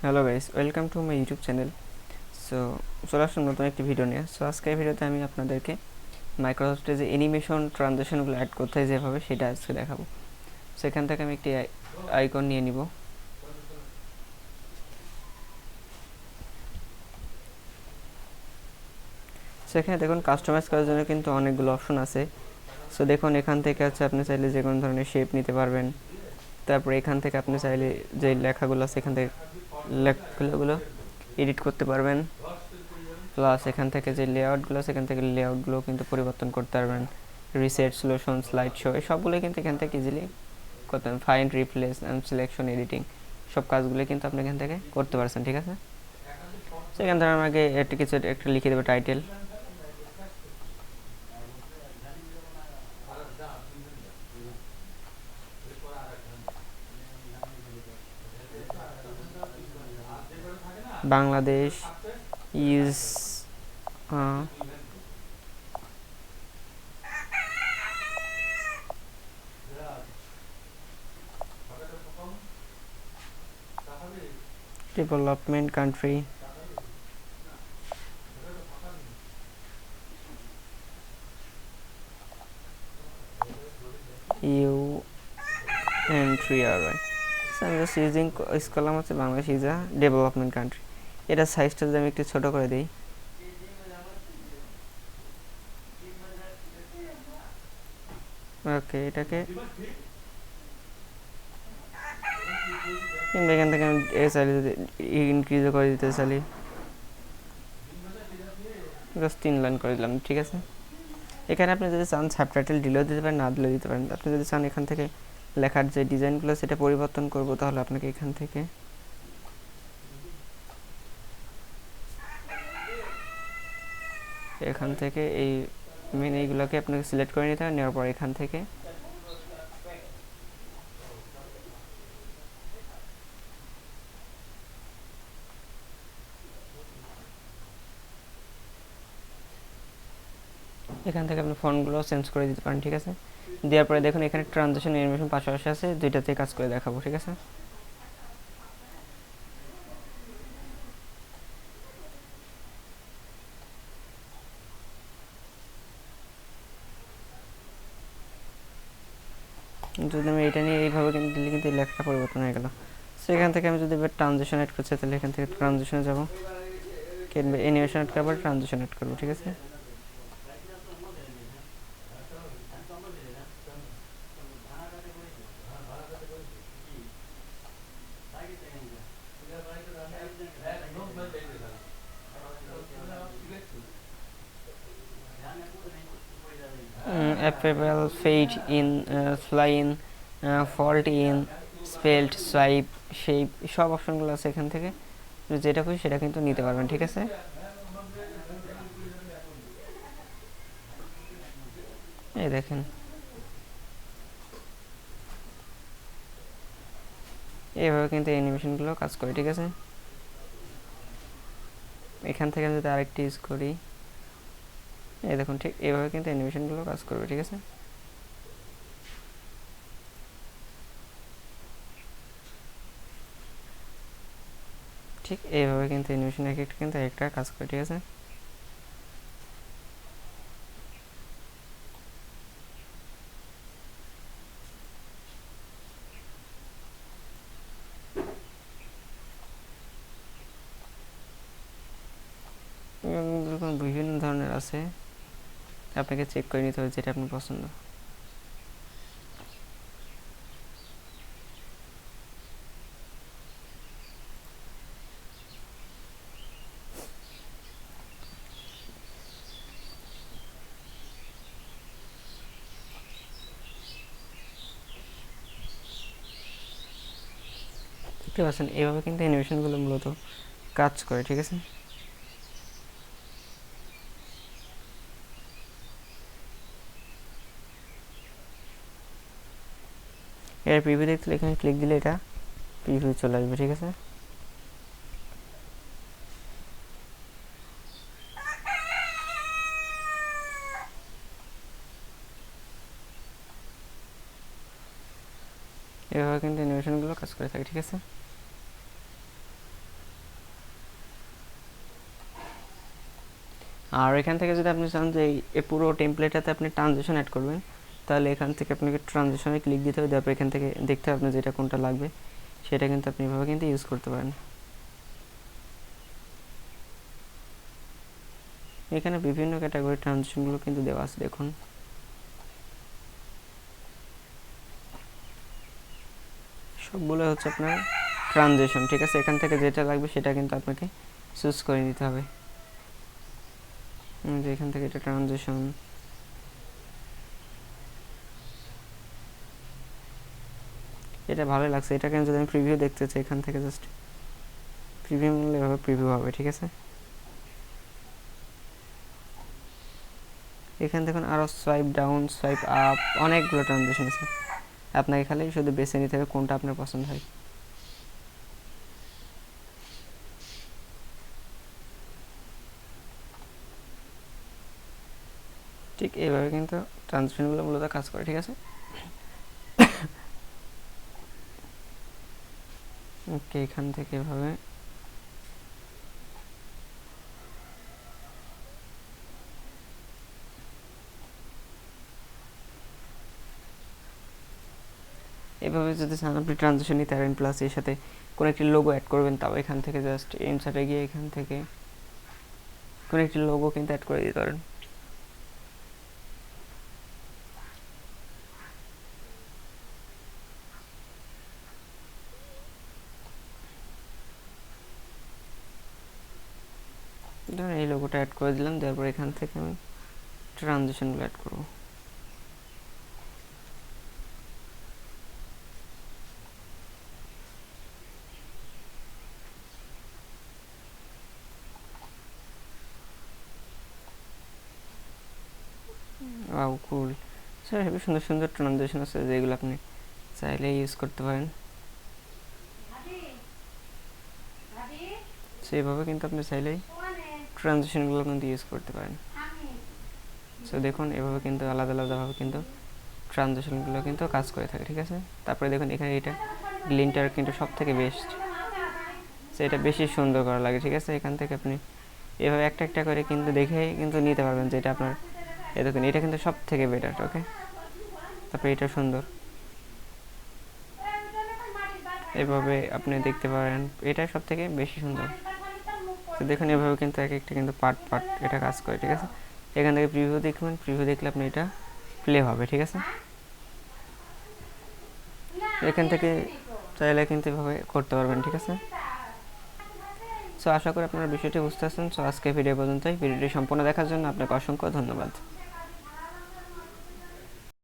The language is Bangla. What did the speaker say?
Hello guys, welcome to my YouTube channel. So চলে আসলাম নতুন একটি ভিডিও নিয়ে। সো আজকে এই ভিডিওতে আমি আপনাদেরকে মাইক্রোসফটে যে অ্যানিমেশন ট্রানজিশনগুলো অ্যাড করতে হয় যেভাবে সেটা আজকে দেখাবো। সেখান থেকে আমি একটি আইকন নিয়ে নিব। সেখানে দেখুন কাস্টমাইজ করার জন্য কিন্তু অনেকগুলো অপশন আছে। সো দেখুন এখান থেকে আপনি চাইলে যে কোনো ধরনের শেপ নিতে পারবেন। তারপরে এখান থেকে আপনি চাইলে যে লেখাগুলো আছে এখান থেকে লেখাগুলো এডিট করতে পারবেন। প্লাস এখান থেকে যে লেআউটগুলো আছে এখান থেকে লেআউটগুলো কিন্তু পরিবর্তন করতে পারবেন। রিসেট, সলিউশন, স্লাইড শো, এই সবগুলো কিন্তু এখান থেকে ইজিলি করতে পারেন। Find, replace and selection, editing, সব কাজগুলো কিন্তু আপনি এখান থেকে করতে পারছেন। ঠিক আছে, সেখান থেকে আমাকে একটা লিখে দেবো title. Bangladesh is development country. U N 3 so আমি জাস্ট ইউজিং কলাম হচ্ছে Bangladesh is a development country. এটা সাইজটা যদি আমি একটু ছোটো করে দিই, ওকে, এটাকে কিন্তু এখান থেকে আমি চাইলে যদি ইনক্রিজও করে দিতে চাই, জাস্ট 3 লাইন করে দিলাম। ঠিক আছে, এখানে আপনি যদি চান সাবটাইটেল দিলেও দিতে পারেন, না দিলেও দিতে পারেন। আপনি যদি চান এখান থেকে লেখার যে ডিজাইনগুলো সেটা পরিবর্তন করব, তাহলে আপনাকে এখান থেকে এই মেন এইগুলোকে আপনাকে সিলেক্ট করে নিতে হবে। নেওয়ার পর এখান থেকে আপনি ফন্টগুলো চেঞ্জ করে দিতে পারেন। ঠিক আছে, দেওয়ার পরে দেখুন এখানে ট্রানজিশন অ্যানিমেশন পাশাপাশি আছে, দুইটাতে কাজ করে দেখাবো। ঠিক আছে, যদি আমি এটা নিয়ে এইভাবে কিন্তু লেখাটা পরিবর্তন হয়ে গেল। সো এখান থেকে আমি যদি এবার ট্রানজিশন অ্যাড করছি, তাহলে এখান থেকে ট্রানজিশনে যাব, কিংবা অ্যানিমেশন অ্যাড করবো, ট্রানজিশন অ্যাড করবো। ঠিক আছে, অ্যাপেবল, fade in, fly in, float in, split, swipe, shape, সব অপশনগুলো আছে। এখান থেকে যেটা খুশি সেটা কিন্তু নিতে পারবেন। ঠিক আছে, এই দেখেন এইভাবে কিন্তু অ্যানিমেশনগুলো কাজ করে। ঠিক আছে, এখান থেকে যদি আরেকটি ইউজ করি, এই দেখুন ঠিক এইভাবে কিন্তু অ্যানিমেশনগুলো কাজ করবে। ঠিক আছে, ঠিক এইভাবে কিন্তু অ্যানিমেশন এক একটা কিন্তু একটা কাজ করে। ঠিক আছে, বিভিন্ন ধরনের আছে, আপনাকে চেক করে নিতে হবে যেটা আপনার পছন্দ। দেখতে পাচ্ছেন এইভাবে কিন্তু অ্যানিমেশনগুলো মূলত কাজ করে। ঠিক আছে, এর প্রিভিউ দেখতে এখানে ক্লিক দিলে এটা প্রিভিউ চলে আসবে। ঠিক আছে, এভাবে কিন্তু অ্যানিমেশনগুলো কাজ করে থাকে। ঠিক আছে, আর এখান থেকে যদি আপনি চান যে এই পুরো টেমপ্লেটটাতে আপনি ট্রানজিশন অ্যাড করবেন, তাহলে এখান থেকে আপনাকে ট্রানজিশনে ক্লিক দিতে হবে, তারপর এখান থেকে দেখতে হবে আপনার যেটা কোনটা লাগবে, সেটা কিন্তু আপনি এভাবে কিন্তু ইউজ করতে পারেন। এখানে বিভিন্ন ক্যাটাগরি ট্রানজিশনগুলো কিন্তু দেওয়া আছে, দেখুন। সবগুলো হচ্ছে আপনার ট্রানজিশন, ঠিক আছে। এখান থেকে যেটা লাগবে সেটা কিন্তু আপনাকে চুজ করে নিতে হবে। যে এখান থেকে এটা ট্রানজিশন, এটা ভালোই লাগছে। এটা কেন যদি আমি প্রিভিউ দেখতে চাই, এখান থেকে জাস্ট প্রিভিউ নিলে এভাবে প্রিভিউ হবে, ঠিক আছে। এখান দেখুন আরও সোয়াইপ ডাউন, সোয়াইপ আপ, অনেকগুলো ট্রানজিশন আছে। আপনাকে খালি শুধু বেছে নিতে হবে কোনটা আপনার পছন্দ হয়। ঠিক এইভাবে কিন্তু ট্রানজিশনগুলো মূলত কাজ করে, ঠিক আছে। ওকে, এখান থেকে এভাবে এভাবে যদি চান আপনি ট্রানজিশন নিতে পারেন, প্লাস এর সাথে কোনো একটি লোগো অ্যাড করবেন, তাও এখান থেকে জাস্ট ইনসার্টে গিয়ে এখান থেকে কোনো একটি লোগো কিন্তু অ্যাড করে দিতে পারেন। ধরুন এই লোগোটা অ্যাড করে দিলাম, তারপর এখান থেকে আমি ট্রানজিশনগুলো অ্যাড করবো। ওয়াও, কুল। স্যার হেবি সুন্দর সুন্দর ট্রানজিশন আছে যেগুলো আপনি চাইলে ইউজ করতে পারেন। সেইভাবে কিন্তু আপনি চাইলেই ট্রানজিশনগুলো কিন্তু ইউজ করতে পারেন। সো দেখুন এভাবে কিন্তু আলাদা আলাদাভাবে কিন্তু ট্রানজিশনগুলো কিন্তু কাজ করে থাকে, ঠিক আছে। তারপরে দেখুন এখানে এটা গ্লিনটার কিন্তু সব থেকে বেস্ট, সো এটা বেশি সুন্দর করা লাগে, ঠিক আছে। এখান থেকে আপনি এভাবে একটা একটা করে কিন্তু দেখে কিন্তু নিতে পারবেন যে এটা আপনার, এই দেখুন এটা কিন্তু সব থেকে বেটার, ওকে। তারপরে এটা সুন্দর, এভাবে আপনি দেখতে পারেন এটা সব থেকে বেশি সুন্দর। তো দেখুন এভাবে কিন্তু এক একটা কিন্তু পার্ট পার্ট এটা কাজ করে, ঠিক আছে। এখান থেকে প্রিভিউ দেখবেন, প্রিভিউ দেখলে আপনি এটা প্লে হবে, ঠিক আছে। এখান থেকে চাইলে কিন্তু এভাবে করতে পারবেন, ঠিক আছে। সো আশা করি আপনারা বিষয়টি বুঝতে পারছেন। সো আজকে ভিডিও পর্যন্তই। ভিডিওটি সম্পূর্ণ দেখার জন্য আপনাকে অসংখ্য ধন্যবাদ।